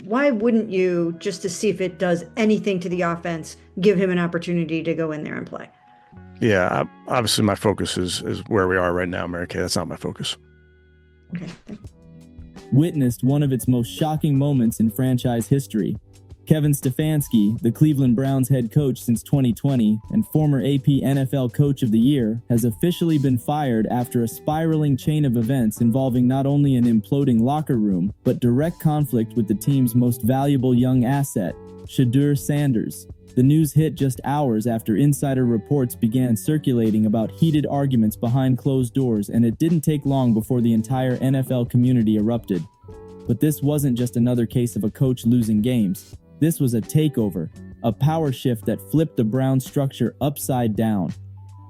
why wouldn't you, just to see if it does anything to the offense, give him an opportunity to go in there and play? Yeah, obviously my focus is where we are right now, Mary Kay. That's not my focus. Okay. Witnessed one of its most shocking moments in franchise history. Kevin Stefanski, the Cleveland Browns head coach since 2020 and former AP NFL Coach of the Year, has officially been fired after a spiraling chain of events involving not only an imploding locker room, but direct conflict with the team's most valuable young asset, Shedeur Sanders. The news hit just hours after insider reports began circulating about heated arguments behind closed doors, and it didn't take long before the entire NFL community erupted. But this wasn't just another case of a coach losing games. This was a takeover, a power shift that flipped the Browns structure upside down.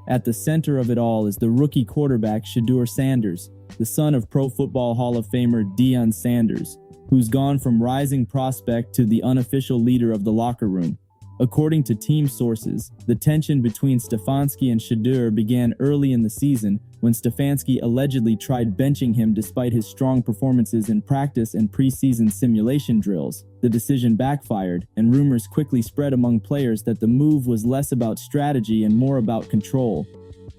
At the center of it all is the rookie quarterback Shedeur Sanders, the son of Pro Football Hall of Famer Deion Sanders, who's gone from rising prospect to the unofficial leader of the locker room. According to team sources, the tension between Stefanski and Shedeur began early in the season when Stefanski allegedly tried benching him despite his strong performances in practice and preseason simulation drills. The decision backfired, and rumors quickly spread among players that the move was less about strategy and more about control.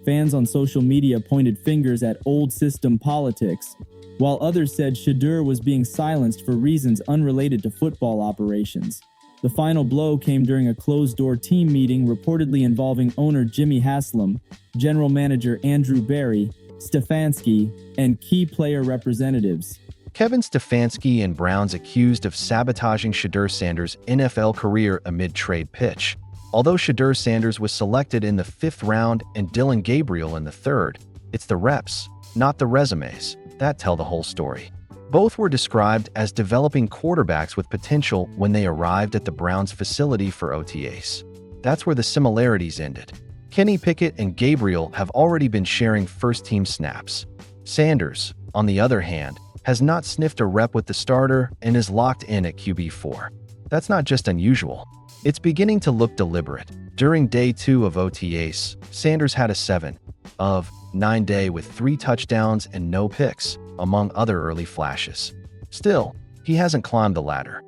Fans on social media pointed fingers at old system politics, while others said Shedeur was being silenced for reasons unrelated to football operations. The final blow came during a closed-door team meeting reportedly involving owner Jimmy Haslam, general manager Andrew Berry, Stefanski, and key player representatives. Kevin Stefanski and Browns accused of sabotaging Shedeur Sanders' NFL career amid trade pitch. Although Shedeur Sanders was selected in the 5th round and Dillon Gabriel in the 3rd, it's the reps, not the resumes, that tell the whole story. Both were described as developing quarterbacks with potential when they arrived at the Browns facility for OTAs. That's where the similarities ended. Kenny Pickett and Gabriel have already been sharing first-team snaps. Sanders, on the other hand, has not sniffed a rep with the starter and is locked in at QB4. That's not just unusual. It's beginning to look deliberate. During day 2 of OTAs, Sanders had a 7 of 9 day with 3 touchdowns and no picks, among other early flashes. Still, he hasn't climbed the ladder.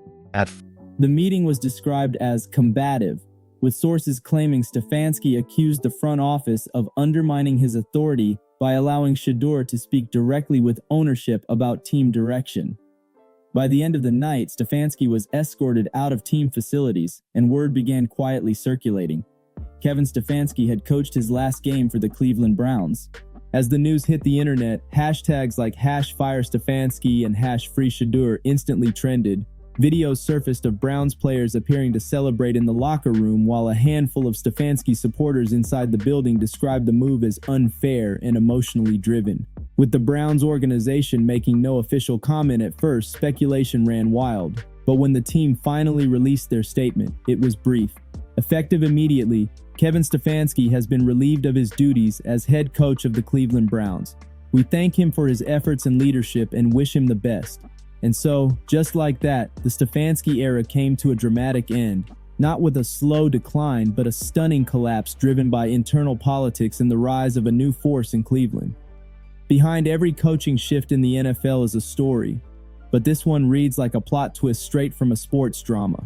The meeting was described as combative, with sources claiming Stefanski accused the front office of undermining his authority by allowing Shedeur to speak directly with ownership about team direction. By the end of the night, Stefanski was escorted out of team facilities, and word began quietly circulating. Kevin Stefanski had coached his last game for the Cleveland Browns. As the news hit the internet, hashtags like #FireStefanski and #FreeShedeur instantly trended. Videos surfaced of Browns players appearing to celebrate in the locker room, while a handful of Stefanski supporters inside the building described the move as unfair and emotionally driven. With the Browns organization making no official comment at first, speculation ran wild. But when the team finally released their statement, it was brief. Effective immediately, Kevin Stefanski has been relieved of his duties as head coach of the Cleveland Browns. We thank him for his efforts and leadership and wish him the best. And so, just like that, the Stefanski era came to a dramatic end. Not with a slow decline, but a stunning collapse driven by internal politics and the rise of a new force in Cleveland. Behind every coaching shift in the NFL is a story, but this one reads like a plot twist straight from a sports drama.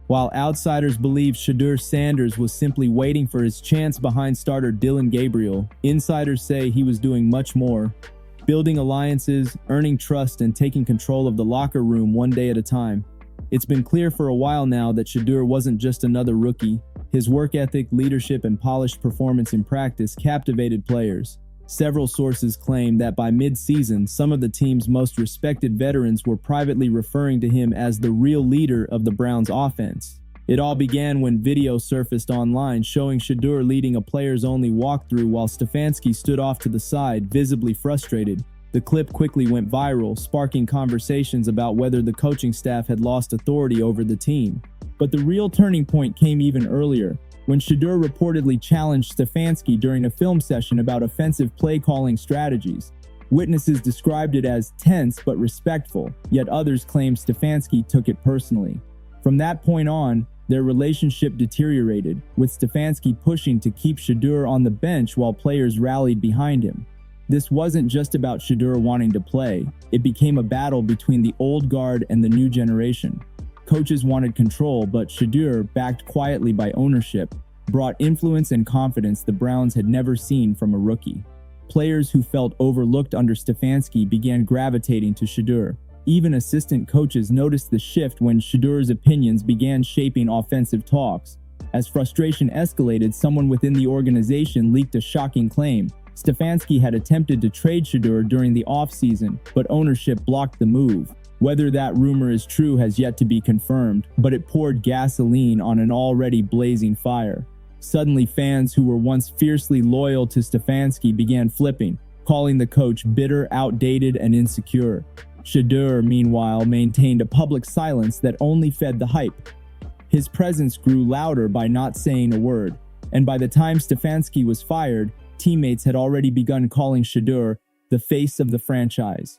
While outsiders believe Shedeur Sanders was simply waiting for his chance behind starter Dillon Gabriel, insiders say he was doing much more, building alliances, earning trust, and taking control of the locker room one day at a time. It's been clear for a while now that Shedeur wasn't just another rookie. His work ethic, leadership, and polished performance in practice captivated players. Several sources claim that by mid-season, some of the team's most respected veterans were privately referring to him as the real leader of the Browns offense. It all began when video surfaced online showing Shedeur leading a players-only walkthrough while Stefanski stood off to the side, visibly frustrated. The clip quickly went viral, sparking conversations about whether the coaching staff had lost authority over the team. But the real turning point came even earlier, when Shedeur reportedly challenged Stefanski during a film session about offensive play-calling strategies. Witnesses described it as tense but respectful, yet others claimed Stefanski took it personally. From that point on, their relationship deteriorated, with Stefanski pushing to keep Shedeur on the bench while players rallied behind him. This wasn't just about Shedeur wanting to play. It became a battle between the old guard and the new generation. Coaches wanted control, but Shedeur, backed quietly by ownership, brought influence and confidence the Browns had never seen from a rookie. Players who felt overlooked under Stefanski began gravitating to Shedeur. Even assistant coaches noticed the shift when Shedeur's opinions began shaping offensive talks. As frustration escalated, someone within the organization leaked a shocking claim. Stefanski had attempted to trade Shedeur during the offseason, but ownership blocked the move. Whether that rumor is true has yet to be confirmed, but it poured gasoline on an already blazing fire. Suddenly, fans who were once fiercely loyal to Stefanski began flipping, calling the coach bitter, outdated, and insecure. Shedeur, meanwhile, maintained a public silence that only fed the hype. His presence grew louder by not saying a word, and by the time Stefanski was fired, teammates had already begun calling Shedeur the face of the franchise.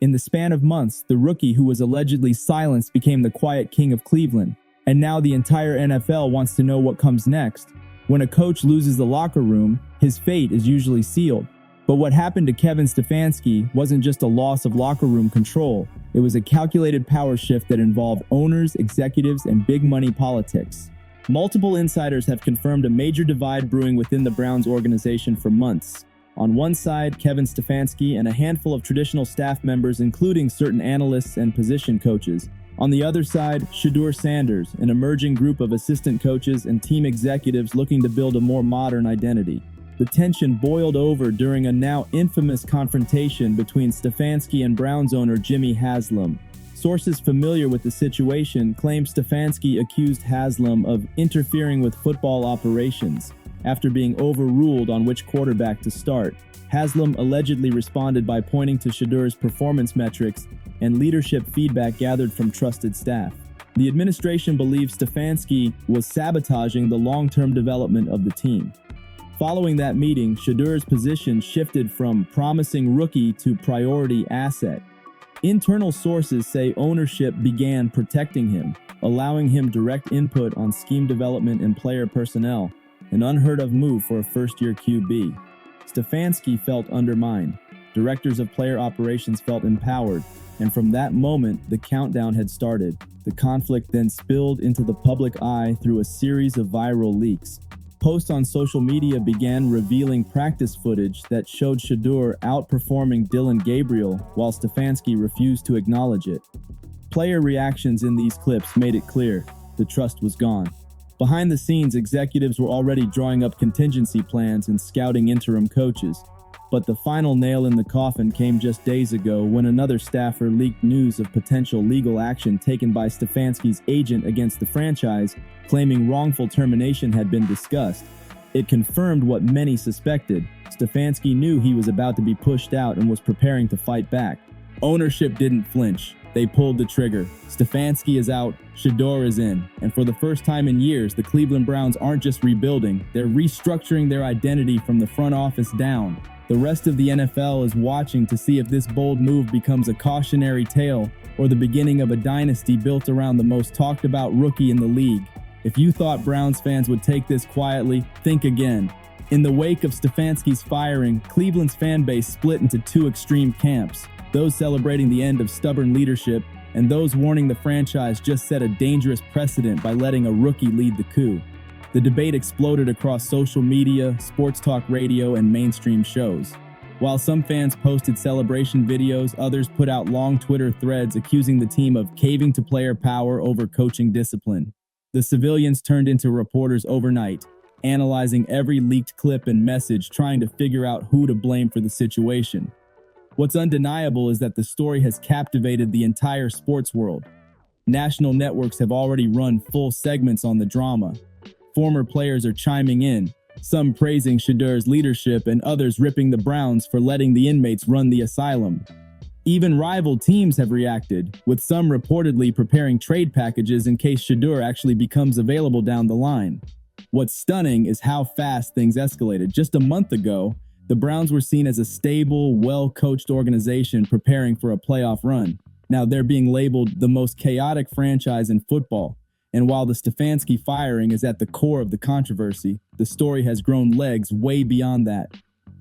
In the span of months, the rookie who was allegedly silenced became the quiet king of Cleveland, and now the entire NFL wants to know what comes next. When a coach loses the locker room, his fate is usually sealed. But what happened to Kevin Stefanski wasn't just a loss of locker room control. It was a calculated power shift that involved owners, executives, and big money politics. Multiple insiders have confirmed a major divide brewing within the Browns organization for months. On one side, Kevin Stefanski and a handful of traditional staff members, including certain analysts and position coaches. On the other side, Shedeur Sanders, an emerging group of assistant coaches and team executives looking to build a more modern identity. The tension boiled over during a now infamous confrontation between Stefanski and Browns owner Jimmy Haslam. Sources familiar with the situation claim Stefanski accused Haslam of interfering with football operations. After being overruled on which quarterback to start, Haslam allegedly responded by pointing to Shedeur's performance metrics and leadership feedback gathered from trusted staff. The administration believes Stefanski was sabotaging the long-term development of the team. Following that meeting, Shedeur's position shifted from promising rookie to priority asset. Internal sources say ownership began protecting him, allowing him direct input on scheme development and player personnel, an unheard-of move for a first-year QB. Stefanski felt undermined. Directors of player operations felt empowered, and from that moment, the countdown had started. The conflict then spilled into the public eye through a series of viral leaks. Posts on social media began revealing practice footage that showed Shedeur outperforming Dylan Gabriel, while Stefanski refused to acknowledge it. Player reactions in these clips made it clear the trust was gone. Behind the scenes, executives were already drawing up contingency plans and scouting interim coaches. But the final nail in the coffin came just days ago when another staffer leaked news of potential legal action taken by Stefanski's agent against the franchise, claiming wrongful termination had been discussed. It confirmed what many suspected. Stefanski knew he was about to be pushed out and was preparing to fight back. Ownership didn't flinch. They pulled the trigger. Stefanski is out, Shedeur is in, and for the first time in years, the Cleveland Browns aren't just rebuilding, they're restructuring their identity from the front office down. The rest of the NFL is watching to see if this bold move becomes a cautionary tale or the beginning of a dynasty built around the most talked about rookie in the league. If you thought Browns fans would take this quietly, think again. In the wake of Stefanski's firing, Cleveland's fan base split into two extreme camps, those celebrating the end of stubborn leadership and those warning the franchise just set a dangerous precedent by letting a rookie lead the coup. The debate exploded across social media, sports talk radio, and mainstream shows. While some fans posted celebration videos, others put out long Twitter threads accusing the team of caving to player power over coaching discipline. The civilians turned into reporters overnight, analyzing every leaked clip and message, trying to figure out who to blame for the situation. What's undeniable is that the story has captivated the entire sports world. National networks have already run full segments on the drama. Former players are chiming in, some praising Shedeur's leadership and others ripping the Browns for letting the inmates run the asylum. Even rival teams have reacted, with some reportedly preparing trade packages in case Shedeur actually becomes available down the line. What's stunning is how fast things escalated. Just a month ago, the Browns were seen as a stable, well-coached organization preparing for a playoff run. Now they're being labeled the most chaotic franchise in football. And while the Stefanski firing is at the core of the controversy, the story has grown legs way beyond that.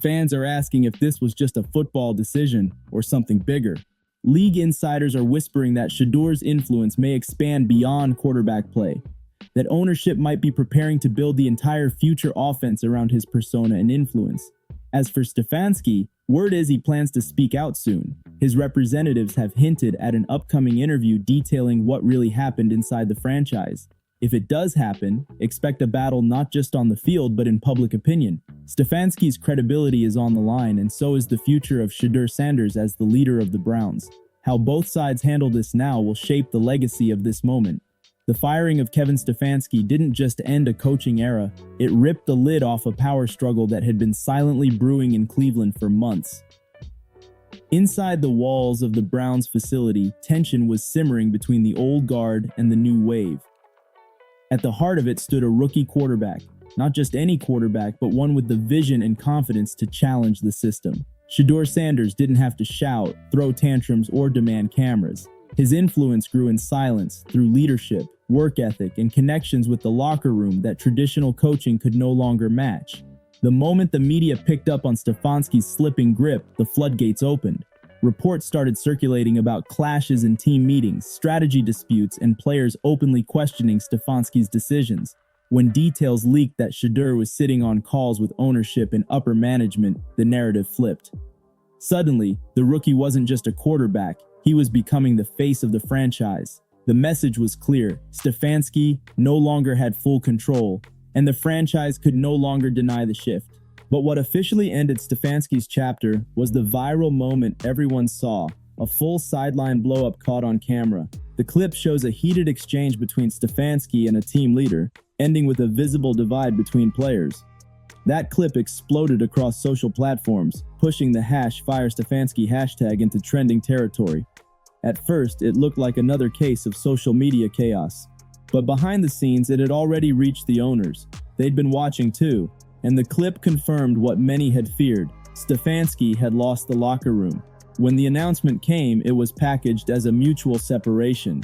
Fans are asking if this was just a football decision or something bigger. League insiders are whispering that Shedeur's influence may expand beyond quarterback play, that ownership might be preparing to build the entire future offense around his persona and influence. As for Stefanski, word is he plans to speak out soon. His representatives have hinted at an upcoming interview detailing what really happened inside the franchise. If it does happen, expect a battle not just on the field but in public opinion. Stefanski's credibility is on the line, and so is the future of Shedeur Sanders as the leader of the Browns. How both sides handle this now will shape the legacy of this moment. The firing of Kevin Stefanski didn't just end a coaching era, it ripped the lid off a power struggle that had been silently brewing in Cleveland for months. Inside the walls of the Browns facility, tension was simmering between the old guard and the new wave. At the heart of it stood a rookie quarterback, not just any quarterback, but one with the vision and confidence to challenge the system. Shedeur Sanders didn't have to shout, throw tantrums, or demand cameras. His influence grew in silence through leadership, work ethic, and connections with the locker room that traditional coaching could no longer match. The moment the media picked up on Stefanski's slipping grip, the floodgates opened. Reports started circulating about clashes in team meetings, strategy disputes, and players openly questioning Stefanski's decisions. When details leaked that Shedeur was sitting on calls with ownership and upper management, the narrative flipped. Suddenly, the rookie wasn't just a quarterback, he was becoming the face of the franchise. The message was clear: Stefanski no longer had full control, and the franchise could no longer deny the shift. But what officially ended Stefanski's chapter was the viral moment everyone saw, a full sideline blow-up caught on camera. The clip shows a heated exchange between Stefanski and a team leader, ending with a visible divide between players. That clip exploded across social platforms, pushing the #FireStefanski hashtag into trending territory. At first, it looked like another case of social media chaos. But behind the scenes, it had already reached the owners. They'd been watching too, and the clip confirmed what many had feared. Stefanski had lost the locker room. When the announcement came, it was packaged as a mutual separation,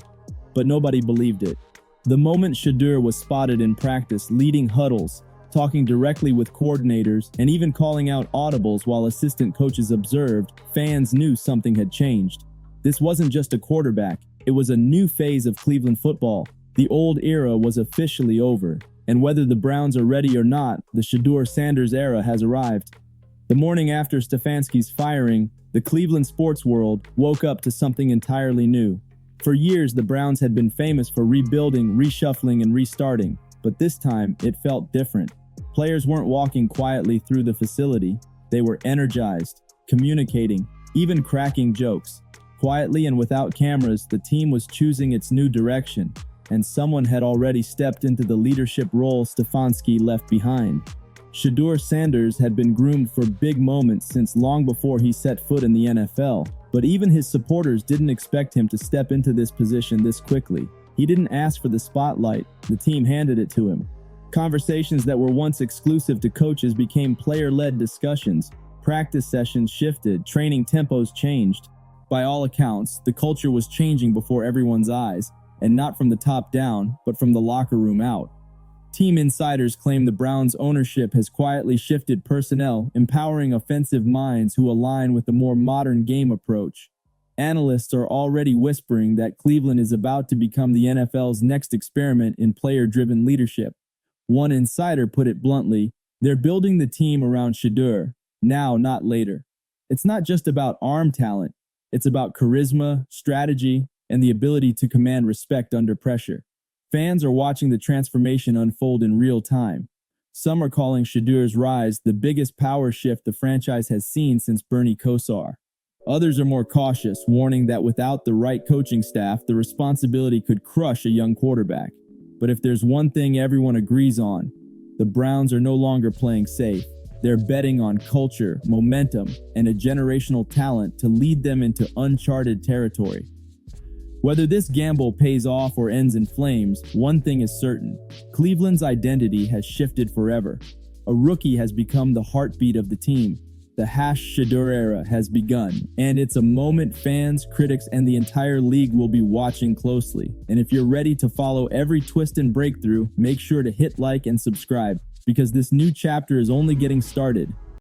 but nobody believed it. The moment Shedeur was spotted in practice leading huddles, talking directly with coordinators, and even calling out audibles while assistant coaches observed, fans knew something had changed. This wasn't just a quarterback, it was a new phase of Cleveland football. The old era was officially over, and whether the Browns are ready or not, the Shedeur Sanders era has arrived. The morning after Stefanski's firing, the Cleveland sports world woke up to something entirely new. For years, the Browns had been famous for rebuilding, reshuffling, and restarting, but this time, it felt different. Players weren't walking quietly through the facility. They were energized, communicating, even cracking jokes. Quietly and without cameras, the team was choosing its new direction, and someone had already stepped into the leadership role Stefanski left behind. Shedeur Sanders had been groomed for big moments since long before he set foot in the NFL, but even his supporters didn't expect him to step into this position this quickly. He didn't ask for the spotlight, the team handed it to him. Conversations that were once exclusive to coaches became player-led discussions. Practice sessions shifted, training tempos changed. By all accounts, the culture was changing before everyone's eyes, and not from the top down, but from the locker room out. Team insiders claim the Browns' ownership has quietly shifted personnel, empowering offensive minds who align with the more modern game approach. Analysts are already whispering that Cleveland is about to become the NFL's next experiment in player-driven leadership. One insider put it bluntly, they're building the team around Shedeur, now not later. It's not just about arm talent, it's about charisma, strategy, and the ability to command respect under pressure. Fans are watching the transformation unfold in real time. Some are calling Shedeur's rise the biggest power shift the franchise has seen since Bernie Kosar. Others are more cautious, warning that without the right coaching staff, the responsibility could crush a young quarterback. But if there's one thing everyone agrees on, the Browns are no longer playing safe. They're betting on culture, momentum, and a generational talent to lead them into uncharted territory. Whether this gamble pays off or ends in flames, one thing is certain: Cleveland's identity has shifted forever. A rookie has become the heartbeat of the team. The #Shedeur era has begun, and it's a moment fans, critics, and the entire league will be watching closely. And if you're ready to follow every twist and breakthrough, make sure to hit like and subscribe, because this new chapter is only getting started.